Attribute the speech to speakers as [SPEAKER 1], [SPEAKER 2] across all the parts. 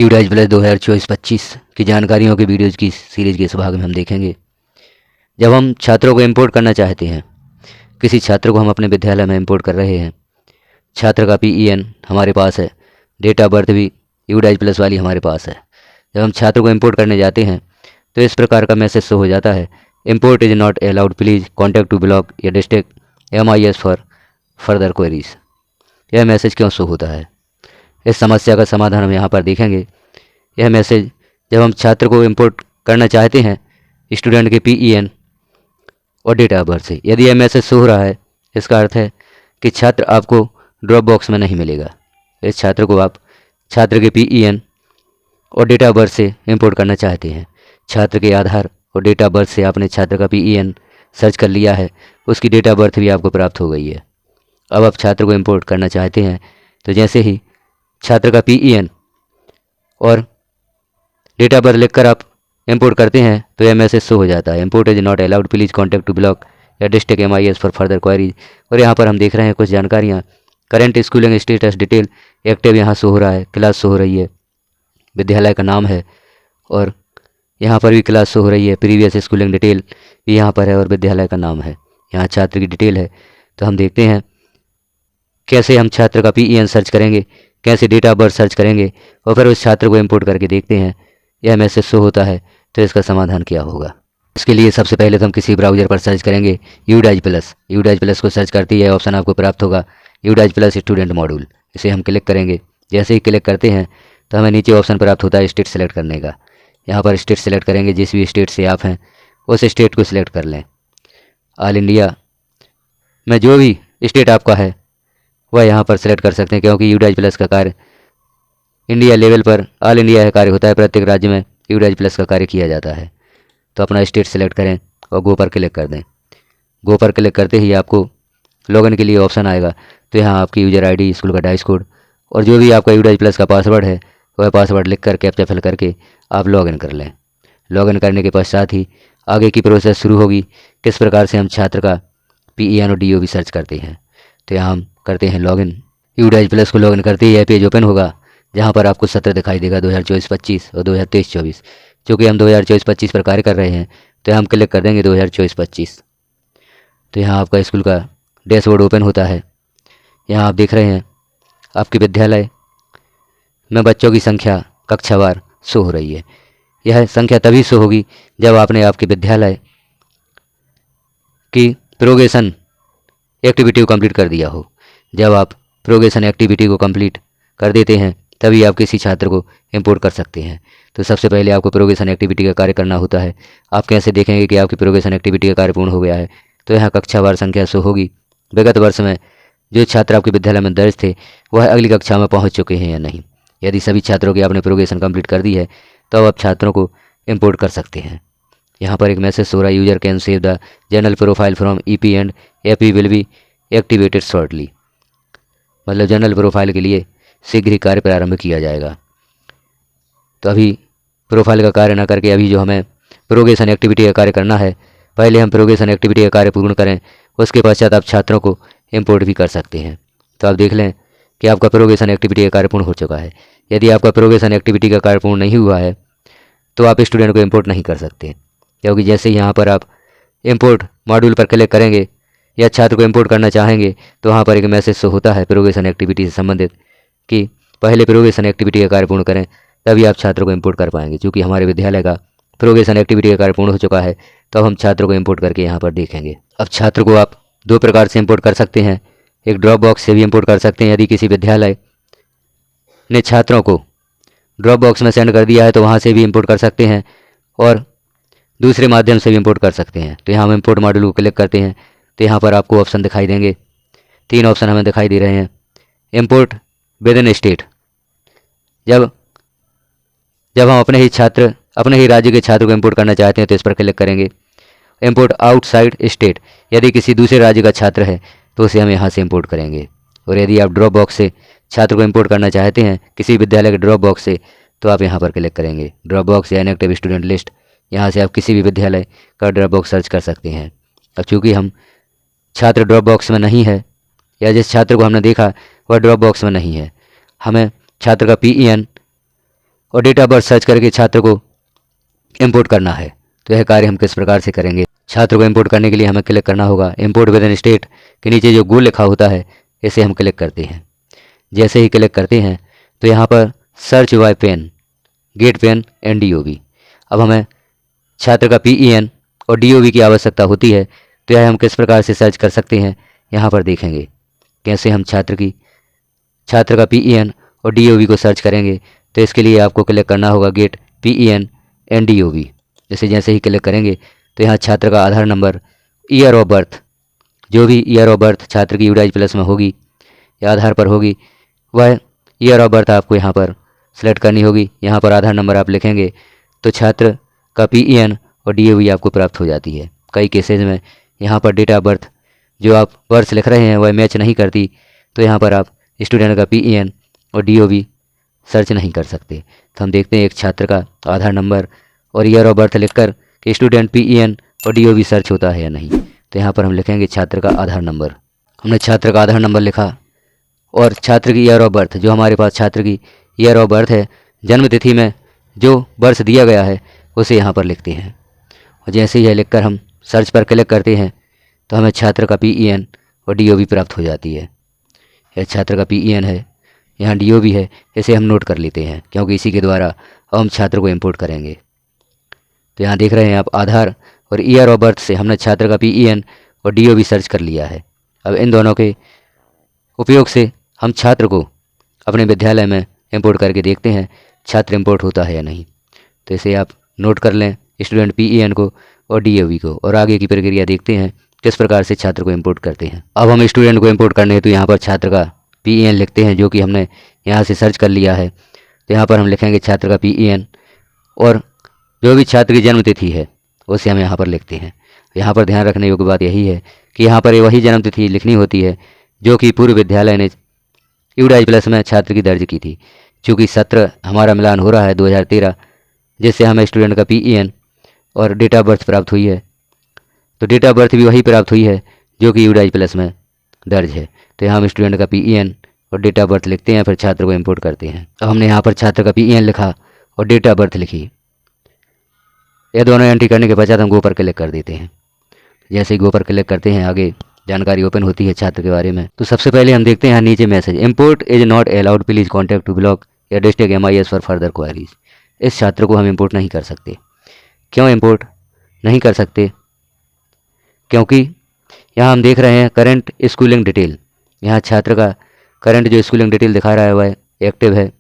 [SPEAKER 1] यूडाइज plus 2024-25 की जानकारियों के वीडियोज़ की सीरीज़ के इस भाग में हम देखेंगे। जब हम छात्रों को इंपोर्ट करना चाहते हैं, किसी छात्र को हम अपने विद्यालय में इंपोर्ट कर रहे हैं, छात्र का PEN हमारे पास है, डेट ऑफ बर्थ भी यूडाइज प्लस वाली हमारे पास है। जब हम छात्र को इंपोर्ट करने जाते हैं तो इस प्रकार का मैसेज शो हो जाता है, import is not allowed, please contact to block या district MIS for further queries. यह मैसेज क्यों शो होता है? इस समस्या का समाधान हम यहाँ पर देखेंगे। यह मैसेज जब हम छात्र को इंपोर्ट करना चाहते हैं स्टूडेंट के PEN और डेट ऑफ बर्थ से, यदि यह मैसेज शो हो रहा है, इसका अर्थ है कि छात्र आपको ड्रॉप बॉक्स में नहीं मिलेगा। इस छात्र को आप छात्र के PEN और डेट ऑफ बर्थ से इंपोर्ट करना चाहते हैं। छात्र के आधार और डेट ऑफ बर्थ से आपने छात्र का PEN सर्च कर लिया है, उसकी डेट ऑफ बर्थ भी आपको प्राप्त हो गई है। अब आप छात्र को इंपोर्ट करना चाहते हैं तो जैसे ही छात्र का PEN और डेट ऑफ बर्थ लिखकर आप इंपोर्ट करते हैं तो यह मैसेज शो हो जाता है, import is not allowed, please contact to block या district MIS for further queries. और यहाँ पर हम देख रहे हैं कुछ जानकारियाँ, current schooling status detail active यहाँ शो हो रहा है, क्लास शो हो रही है, विद्यालय का नाम है और यहाँ पर भी क्लास शो हो रही है, प्रीवियस स्कूलिंग डिटेल भी यहाँ पर है और विद्यालय का नाम है, यहाँ छात्र की डिटेल है। तो हम देखते हैं कैसे हम छात्र का PEN सर्च करेंगे, कैसे डेट ऑफ बर्थ सर्च करेंगे और फिर उस छात्र को इंपोर्ट करके देखते हैं यह मैसेज शो होता है तो इसका समाधान क्या होगा। इसके लिए सबसे पहले तो हम किसी ब्राउज़र पर सर्च करेंगे यूडाइज प्लस को सर्च करते ही यह ऑप्शन आपको प्राप्त होगा, यूडाइज प्लस स्टूडेंट मॉड्यूल। इसे हम क्लिक करेंगे। जैसे ही क्लिक करते हैं तो हमें नीचे ऑप्शन प्राप्त होता है स्टेट सेलेक्ट करने का। यहाँ पर स्टेट सेलेक्ट करेंगे, जिस भी स्टेट से आप हैं उस स्टेट को सिलेक्ट कर लें। ऑल इंडिया में जो भी स्टेट आपका है वह यहाँ पर सेलेक्ट कर सकते हैं, क्योंकि यूडाइज प्लस का कार्य इंडिया लेवल पर ऑल इंडिया का कार्य होता है, प्रत्येक राज्य में यूडाइज प्लस का कार्य किया जाता है। तो अपना स्टेट सेलेक्ट करें और गो पर क्लिक कर दें। गो पर क्लिक करते ही आपको लॉगिन के लिए ऑप्शन आएगा, तो यहाँ आपकी यूजर ID, स्कूल का डाइस कोड और जो भी आपका यूडाइज प्लस का पासवर्ड है वह पासवर्ड लिख कर कैप्चा फिल करके आप लॉगिन कर लें। लॉगिन करने के पश्चात ही आगे की प्रोसेस शुरू होगी, किस प्रकार से हम छात्र का PEN और DOB सर्च करते हैं। तो यहाँ हम करते हैं लॉगिन। यूडाइज प्लस को लॉगिन करते ही यह पेज ओपन होगा, जहाँ पर आपको सत्र दिखाई देगा 2024-25 और 2023-24। चूँकि हम 2024-25 पर कार्य कर रहे हैं तो हम क्लिक कर देंगे 2024-25। तो यहाँ आपका स्कूल का डैशबोर्ड ओपन होता है। यहाँ आप देख रहे हैं आपके विद्यालय में बच्चों की संख्या कक्षावार शो हो रही है। यह संख्या तभी शो होगी जब आपने आपके विद्यालय की प्रोग्रेशन एक्टिविटी को कंप्लीट कर दिया हो। जब आप प्रोग्रेशन एक्टिविटी को कंप्लीट कर देते हैं तभी आप किसी छात्र को इंपोर्ट कर सकते हैं। तो सबसे पहले आपको प्रोग्रेशन एक्टिविटी का कार्य करना होता है। आप कैसे देखेंगे कि आपकी प्रोग्रेशन एक्टिविटी का कार्य पूर्ण हो गया है? तो यहाँ कक्षावार संख्या शो होगी, विगत वर्ष में जो छात्र आपके विद्यालय में दर्ज थे वह अगली कक्षा में पहुँच चुके हैं या नहीं। यदि सभी छात्रों की आपने प्रोग्रेशन कंप्लीट कर दी है तो आप छात्रों को इंपोर्ट कर सकते हैं। यहाँ पर एक मैसेज हो रहा है, user can save the general profile from EP and AP will be activated shortly. मतलब जनरल प्रोफाइल के लिए शीघ्र ही कार्य प्रारंभ किया जाएगा। तो अभी प्रोफाइल का कार्य ना करके अभी जो हमें प्रोग्रेशन एक्टिविटी का कार्य करना है, पहले हम प्रोग्रेशन एक्टिविटी का कार्य पूर्ण करें, उसके पश्चात आप छात्रों को इंपोर्ट भी कर सकते हैं। तो आप देख लें कि आपका प्रोग्रेशन एक्टिविटी का कार्य पूर्ण हो चुका है। यदि आपका प्रोग्रेशन एक्टिविटी का कार्य पूर्ण नहीं हुआ है तो आप स्टूडेंट को इंपोर्ट नहीं कर सकते, क्योंकि जैसे ही यहाँ पर आप इंपोर्ट मॉड्यूल पर क्लिक करेंगे या छात्र को इंपोर्ट करना चाहेंगे तो वहाँ पर एक मैसेज शो होता है प्रोग्रेशन एक्टिविटी से संबंधित कि पहले प्रोग्रेशन एक्टिविटी का कार्य पूर्ण करें, तभी आप छात्रों को इंपोर्ट कर पाएंगे। क्योंकि हमारे विद्यालय का प्रोग्रेशन एक्टिविटी का कार्य पूर्ण हो चुका है तो अब हम छात्रों को इंपोर्ट करके यहाँ पर देखेंगे। अब छात्र को आप दो प्रकार से इंपोर्ट कर सकते हैं, एक ड्रॉप बॉक्स से भी इंपोर्ट कर सकते हैं। यदि किसी विद्यालय ने छात्रों को ड्रॉप बॉक्स में सेंड कर दिया है तो वहाँ से भी इंपोर्ट कर सकते हैं और दूसरे माध्यम से भी इंपोर्ट कर सकते हैं। तो यहाँ हम इंपोर्ट मॉड्यूल को क्लिक करते हैं तो यहाँ पर आपको ऑप्शन दिखाई देंगे, 3 ऑप्शन हमें दिखाई दे रहे हैं। इंपोर्ट विद इन स्टेट, जब हम अपने ही राज्य के छात्र को इंपोर्ट करना चाहते हैं तो इस पर क्लिक करेंगे। इंपोर्ट आउटसाइड स्टेट, यदि किसी दूसरे राज्य का छात्र है तो उसे हम यहाँ से इंपोर्ट करेंगे। और यदि आप ड्रॉप बॉक्स से छात्र को इंपोर्ट करना चाहते हैं किसी विद्यालय के ड्रॉप बॉक्स से तो आप यहाँ पर क्लिक करेंगे। ड्रॉप बॉक्स या इनएक्टिव स्टूडेंट लिस्ट, यहाँ से आप किसी भी विद्यालय का ड्रॉप बॉक्स सर्च कर सकते हैं। अब चूँकि हम छात्र ड्रॉप बॉक्स में नहीं है या जिस छात्र को हमने देखा वह ड्रॉप बॉक्स में नहीं है, हमें छात्र का PEN और डेट ऑफ बर्थ सर्च करके छात्र को इंपोर्ट करना है। तो यह कार्य हम किस प्रकार से करेंगे। छात्र को इंपोर्ट करने के लिए हमें क्लिक करना होगा इंपोर्ट विद इन स्टेट के नीचे जो गो लिखा होता है इसे हम क्लिक करते हैं। जैसे ही क्लिक करते हैं तो यहाँ पर search by PAN, get PAN and DOB। अब हमें छात्र का PEN और DOB की आवश्यकता होती है। तो यह हम किस प्रकार से सर्च कर सकते हैं यहाँ पर देखेंगे कैसे हम छात्र का PEN और DOB को सर्च करेंगे। तो इसके लिए आपको क्लिक करना होगा गेट PEN एंड DOB। जैसे ही क्लिक करेंगे तो यहाँ छात्र का आधार नंबर, ईयर ऑफ बर्थ, जो भी ईयर ऑफ बर्थ छात्र की UWIZ प्लस में होगी या आधार पर होगी वह ईयर ऑफ बर्थ आपको यहाँ पर सेलेक्ट करनी होगी। यहाँ पर आधार नंबर आप लिखेंगे तो छात्र का PEN और DOB आपको प्राप्त हो जाती है। कई केसेज में यहाँ पर डेट ऑफ बर्थ जो आप वर्ष लिख रहे हैं वह मैच नहीं करती, तो यहाँ पर आप स्टूडेंट का PEN और DOB सर्च नहीं कर सकते। तो हम देखते हैं एक छात्र का आधार नंबर और ईयर ऑफ बर्थ लिखकर कि स्टूडेंट PEN और DOB सर्च होता है या नहीं। तो यहाँ पर हम लिखेंगे छात्र का आधार नंबर। हमने छात्र का आधार नंबर लिखा और छात्र की ईयर ऑफ बर्थ, जो हमारे पास छात्र की ईयर ऑफ बर्थ है, जन्म तिथि में जो वर्ष दिया गया है उसे यहाँ पर लिखते हैं। और जैसे ही यह लिखकर हम सर्च पर क्लिक करते हैं तो हमें छात्र का PEN और DOB प्राप्त हो जाती है। यह छात्र का PEN है, यहाँ DOB है, इसे हम नोट कर लेते हैं क्योंकि इसी के द्वारा हम छात्र को इंपोर्ट करेंगे। तो यहाँ देख रहे हैं आप आधार और ईयर ऑफ बर्थ से हमने छात्र का PEN और DOB सर्च कर लिया है। अब इन दोनों के उपयोग से हम छात्र को अपने विद्यालय में इंपोर्ट करके देखते हैं छात्र इंपोर्ट होता है या नहीं। तो इसे आप नोट कर लें स्टूडेंट PEN को और DOB को, और आगे की प्रक्रिया देखते हैं किस प्रकार से छात्र को इंपोर्ट करते हैं। अब हम स्टूडेंट को इंपोर्ट करने हैं तो यहाँ पर छात्र का PEN लिखते हैं जो कि हमने यहाँ से सर्च कर लिया है। तो यहाँ पर हम लिखेंगे छात्र का PEN और जो भी छात्र की जन्म तिथि है उसे हम यहाँ पर लिखते हैं। यहाँ पर ध्यान रखने योग्य बात यही है कि यहाँ पर वही जन्म तिथि लिखनी होती है जो कि पूर्व विद्यालय ने UWIZ प्लस में छात्र की दर्ज की थी। चूँकि सत्र हमारा मिलान हो रहा है 2013, जिससे हमें स्टूडेंट का PEN और डेट ऑफ बर्थ प्राप्त हुई है। तो डेट ऑफ बर्थ भी वही प्राप्त हुई है जो कि UWIZ प्लस में दर्ज है। तो यहाँ हम स्टूडेंट का PEN और डेट ऑफ बर्थ लिखते हैं, फिर छात्र को इंपोर्ट करते हैं। अब हमने यहाँ पर छात्र का PEN लिखा और डेट ऑफ बर्थ लिखी। ये दोनों एंट्री करने के पश्चात हम गो पर क्लिक कर देते हैं। जैसे ही गो पर क्लिक करते हैं आगे जानकारी ओपन होती है छात्र के बारे में। तो सबसे पहले हम देखते हैं यहाँ नीचे message, import is not allowed, please contact to block या district MIS for further queries. इस छात्र को हम इंपोर्ट नहीं कर सकते। क्यों इंपोर्ट नहीं कर सकते? क्योंकि यहाँ हम देख रहे हैं करंट स्कूलिंग डिटेल, यहाँ छात्र का करंट जो स्कूलिंग डिटेल दिखा रहा है वह एक्टिव है।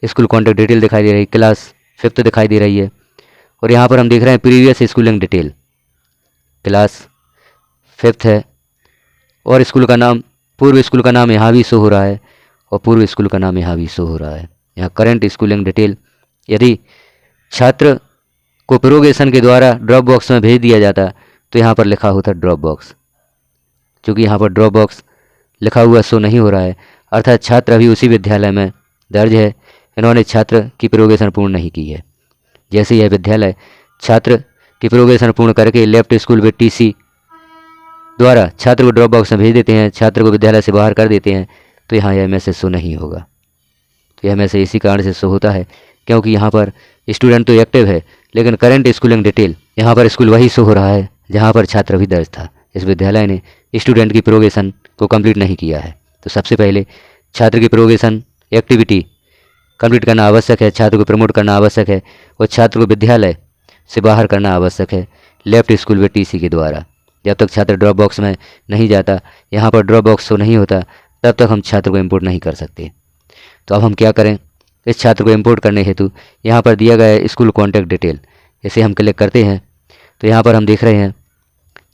[SPEAKER 1] स्कूल कॉन्टैक्ट डिटेल दिखाई दे रही है, क्लास 5th दिखाई दे रही है। और यहाँ पर हम देख रहे हैं previous schooling detail, class 5th है और स्कूल का नाम, पूर्व स्कूल का नाम यहाँ भी शो हो रहा है और पूर्व स्कूल का नाम यहाँ भी शो हो रहा है। यहाँ करंट स्कूलिंग डिटेल, यदि छात्र को प्रोगेशन के द्वारा ड्रॉप बॉक्स में भेज दिया जाता तो यहाँ पर लिखा होता ड्रॉप बॉक्स। चूँकि यहाँ पर ड्रॉप बॉक्स लिखा हुआ शो नहीं हो रहा है, अर्थात छात्र अभी उसी विद्यालय में दर्ज है, इन्होंने छात्र की प्रोगेशन पूर्ण नहीं की है। जैसे यह विद्यालय छात्र की प्रोगेशन पूर्ण करके लेफ्ट स्कूल विद TC द्वारा छात्र को ड्रॉप बॉक्स में भेज देते हैं, छात्र को विद्यालय से बाहर कर देते हैं, तो यहाँ यह मैसेज शो नहीं होगा। तो यह मैसेज इसी कारण से शो होता है क्योंकि यहाँ पर स्टूडेंट तो एक्टिव है लेकिन करंट स्कूलिंग डिटेल, यहाँ पर स्कूल वही शो हो रहा है जहाँ पर छात्र भी दर्ज था। इस विद्यालय ने स्टूडेंट की प्रोगेशन को कंप्लीट नहीं किया है। तो सबसे पहले छात्र की प्रोगेशन एक्टिविटी कंप्लीट करना आवश्यक है, छात्र को प्रमोट करना आवश्यक है और छात्र को विद्यालय से बाहर करना आवश्यक है लेफ्ट स्कूल विद TC के द्वारा। जब तक छात्र ड्रॉप बॉक्स में नहीं जाता, यहाँ पर ड्रॉप बॉक्स शो नहीं होता, तब तक हम छात्र को इंपोर्ट नहीं कर सकते। तो अब हम क्या करें, इस छात्र को इंपोर्ट करने हेतु यहाँ पर दिया गया है स्कूल कॉन्टैक्ट डिटेल, इसे हम क्लिक करते हैं। तो यहाँ पर हम देख रहे हैं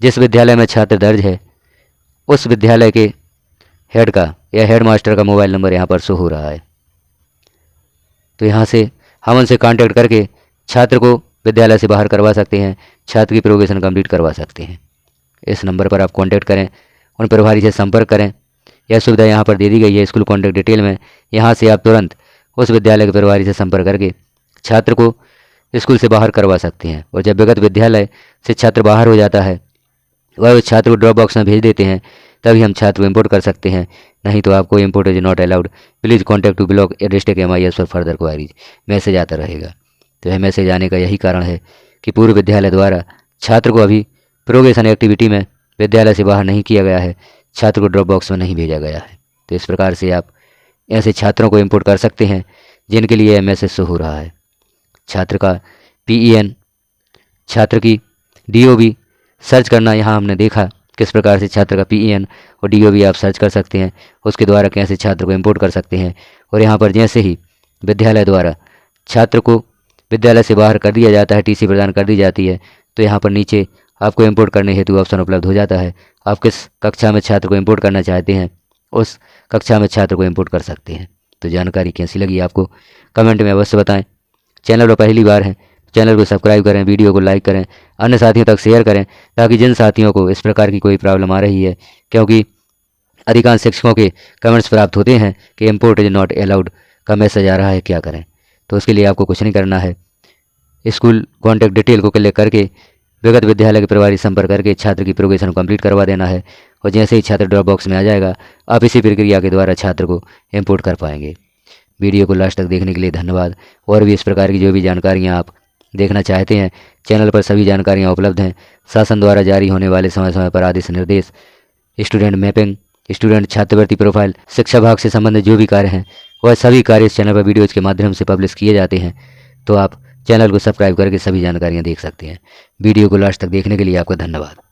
[SPEAKER 1] जिस विद्यालय में छात्र दर्ज है उस विद्यालय के हेड का या हेड मास्टर का मोबाइल नंबर यहाँ पर शो हो रहा है। तो यहाँ से हम उनसे कांटेक्ट करके छात्र को विद्यालय से बाहर करवा सकते हैं, छात्र की प्रोगेशन कंप्लीट करवा सकते हैं। इस नंबर पर आप कांटेक्ट करें, उन प्रभारी से संपर्क करें। यह सुविधा यहाँ पर दे दी गई है स्कूल कॉन्टैक्ट डिटेल में। यहाँ से आप तुरंत उस विद्यालय के प्रभारी से संपर्क करके छात्र को स्कूल से बाहर करवा सकते हैं। और जब विगत विद्यालय से छात्र बाहर हो जाता है, वह उस छात्र को ड्रॉप बॉक्स में भेज देते हैं तभी हम छात्र को इम्पोर्ट कर सकते हैं, नहीं तो आपको import is not allowed, please contact to block district MIS for further queries message आता रहेगा। तो यह मैसेज आने का यही कारण है कि पूर्व विद्यालय द्वारा छात्र को अभी प्रोग्रेशन एक्टिविटी में विद्यालय से बाहर नहीं किया गया है, छात्र को ड्रॉप बॉक्स में नहीं भेजा गया है। तो इस प्रकार से आप ऐसे छात्रों को इम्पोर्ट कर सकते हैं जिनके लिए यह मैसेज शो हो रहा है। छात्र का PEN, छात्र की DOB सर्च करना, यहाँ हमने देखा किस प्रकार से छात्र का PEN और DOB आप सर्च कर सकते हैं, उसके द्वारा कैसे छात्र को इम्पोर्ट कर सकते हैं। और यहाँ पर जैसे ही विद्यालय द्वारा छात्र को विद्यालय से बाहर कर दिया जाता है, TC प्रदान कर दी जाती है, तो यहाँ पर नीचे आपको इम्पोर्ट करने हेतु ऑप्शन उपलब्ध हो जाता है। आप किस कक्षा में छात्र को इम्पोर्ट करना चाहते हैं, उस कक्षा में छात्र को इम्पोर्ट कर सकते हैं। तो जानकारी कैसी लगी आपको कमेंट में अवश्य बताएं। चैनल पर पहली बार है, चैनल को सब्सक्राइब करें, वीडियो को लाइक करें, अन्य साथियों तक शेयर करें, ताकि जिन साथियों को इस प्रकार की कोई प्रॉब्लम आ रही है, क्योंकि अधिकांश शिक्षकों के कमेंट्स प्राप्त होते हैं कि इम्पोर्ट इज नॉट अलाउड का मैसेज आ रहा है, क्या करें। तो उसके लिए आपको कुछ नहीं करना है, स्कूल कॉन्टैक्ट डिटेल को क्लिक करके विगत विद्यालय के प्रभारी संपर्क करके छात्र की प्रोग्रेशन को कंप्लीट करवा देना है, और जैसे ही छात्र ड्रॉप बॉक्स में आ जाएगा, आप इसी प्रक्रिया के द्वारा छात्र को इम्पोर्ट कर पाएंगे। वीडियो को लास्ट तक देखने के लिए धन्यवाद। और भी इस प्रकार की जो भी जानकारियाँ आप देखना चाहते हैं, चैनल पर सभी जानकारियाँ उपलब्ध हैं। शासन द्वारा जारी होने वाले समय समय पर आदेश निर्देश, स्टूडेंट मैपिंग, स्टूडेंट छात्रवृत्ति प्रोफाइल, शिक्षा विभाग से संबंधित जो भी कार्य हैं, वह सभी कार्य इस चैनल पर वीडियोज़ के माध्यम से पब्लिश किए जाते हैं। तो आप चैनल को सब्सक्राइब करके सभी जानकारियाँ देख सकते हैं। वीडियो को लास्ट तक देखने के लिए आपका धन्यवाद।